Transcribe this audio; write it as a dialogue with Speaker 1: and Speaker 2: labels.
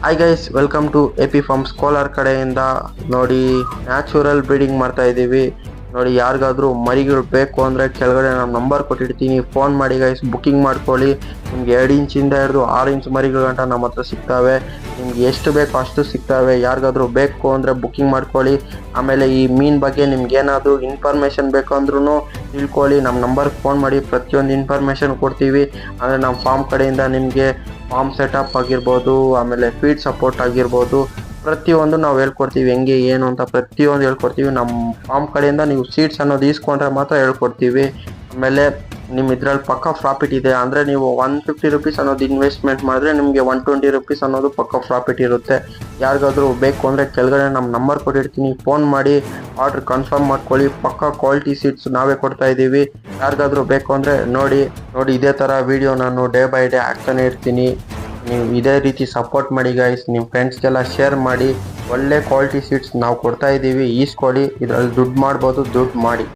Speaker 1: Hi guys, welcome to AP farms Kolar ಕಡೆಯಿಂದ. ನೋಡಿ, natural breeding ಮಾಡ್ತಾ ಇದ್ದೀವಿ. ನೋಡಿ, ಯಾರಿಗಾದ್ರೂ ಮರಿಗಳು ಬೇಕು ಅಂದರೆ ಕೆಳಗಡೆ ನಾನು ನಂಬರ್ ಕೊಟ್ಟಿರ್ತೀನಿ, ಫೋನ್ ಮಾಡಿ ಗೈಸ್, ಬುಕ್ಕಿಂಗ್ ಮಾಡ್ಕೊಳ್ಳಿ. ನಿಮ್ಗೆ 2 ಇಂಚಿಂದ ಹಿಡಿದು 6 ಇಂಚ್ ಮರಿಗಳು ಗಂಟ ನಮ್ಮ ಹತ್ರ ಸಿಗ್ತವೆ. ನಿಮ್ಗೆ ಎಷ್ಟು ಬೇಕೋ ಅಷ್ಟು ಸಿಗ್ತವೆ. ಯಾರಿಗಾದ್ರೂ ಬೇಕು ಅಂದರೆ ಬುಕ್ಕಿಂಗ್ ಮಾಡ್ಕೊಳ್ಳಿ. ಆಮೇಲೆ ಈ ಮೀನು ಬಗ್ಗೆ ನಿಮ್ಗೆ ಏನಾದರೂ ಇನ್ಫಾರ್ಮೇಷನ್ ಬೇಕು ಅಂದ್ರೂ ತಿಳ್ಕೊಳ್ಳಿ, ನಮ್ಮ ನಂಬರ್ಗೆ ಫೋನ್ ಮಾಡಿ, ಪ್ರತಿಯೊಂದು ಇನ್ಫಾರ್ಮೇಷನ್ ಕೊಡ್ತೀವಿ. ಅಂದರೆ ನಮ್ಮ ಫಾರ್ಮ್ ಕಡೆಯಿಂದ ನಿಮಗೆ ಫಾರ್ಮ್ ಸೆಟಪ್ ಆಗಿರ್ಬೋದು, ಆಮೇಲೆ ಫೀಡ್ ಸಪೋರ್ಟ್ ಆಗಿರ್ಬೋದು, ಪ್ರತಿಯೊಂದು ನಾವು ಹೇಳ್ಕೊಡ್ತೀವಿ. ಹೆಂಗೆ ಏನು ಅಂತ ಪ್ರತಿಯೊಂದು ಹೇಳ್ಕೊಡ್ತೀವಿ. ನಮ್ಮ ಫಾರ್ಮ್ ಕಡೆಯಿಂದ ನೀವು ಸೀಡ್ಸ್ ಅನ್ನೋದು ಈಸ್ಕೊಂಡ್ರೆ ಮಾತ್ರ ಹೇಳ್ಕೊಡ್ತೀವಿ. ಆಮೇಲೆ ನಿಮ್ಮ ಇದ್ರಲ್ಲಿ ಪಕ್ಕ ಪ್ರಾಫಿಟ್ ಇದೆ. ಅಂದರೆ ನೀವು 150 ರುಪೀಸ್ ಅನ್ನೋದು ಇನ್ವೆಸ್ಟ್ಮೆಂಟ್ ಮಾಡಿದ್ರೆ ನಿಮಗೆ 120 ರುಪೀಸ್ ಅನ್ನೋದು ಪಕ್ಕ ಪ್ರಾಫಿಟ್ ಇರುತ್ತೆ. ಯಾರಿಗಾದ್ರೂ ಬೇಕು ಅಂದರೆ ಕೆಳಗಡೆ ನಮ್ಮ ನಂಬರ್ ಕೊಟ್ಟಿರ್ತೀನಿ, ಫೋನ್ ಮಾಡಿ ಆರ್ಡ್ರ್ ಕನ್ಫರ್ಮ್ ಮಾಡ್ಕೊಳ್ಳಿ. ಪಕ್ಕ ಕ್ವಾಲಿಟಿ ಸೀಡ್ಸ್ ನಾವೇ ಕೊಡ್ತಾ ಇದ್ದೀವಿ. ಯಾರಿಗಾದ್ರೂ ಬೇಕು ಅಂದರೆ ನೋಡಿ ಇದೇ ಥರ ವೀಡಿಯೋ ನಾನು ಡೇ ಬೈ ಡೇ ಹಾಕ್ತಾನೆ ಇರ್ತೀನಿ. ನೀವು ಇದೇ ರೀತಿ ಸಪೋರ್ಟ್ ಮಾಡಿ ಗೈಸ್. ನಿಮ್ಮ ಫ್ರೆಂಡ್ಸ್ಗೆಲ್ಲ ಶೇರ್ ಮಾಡಿ. ಒಳ್ಳೆ ಕ್ವಾಲಿಟಿ ಸೀಡ್ಸ್ ನಾವು ಕೊಡ್ತಾ ಇದ್ದೀವಿ, ಈಸ್ಕೊಳ್ಳಿ. ಇದರಲ್ಲಿ ದುಡ್ಡು ಮಾಡ್ಬೋದು, ದುಡ್ಡು ಮಾಡಿ.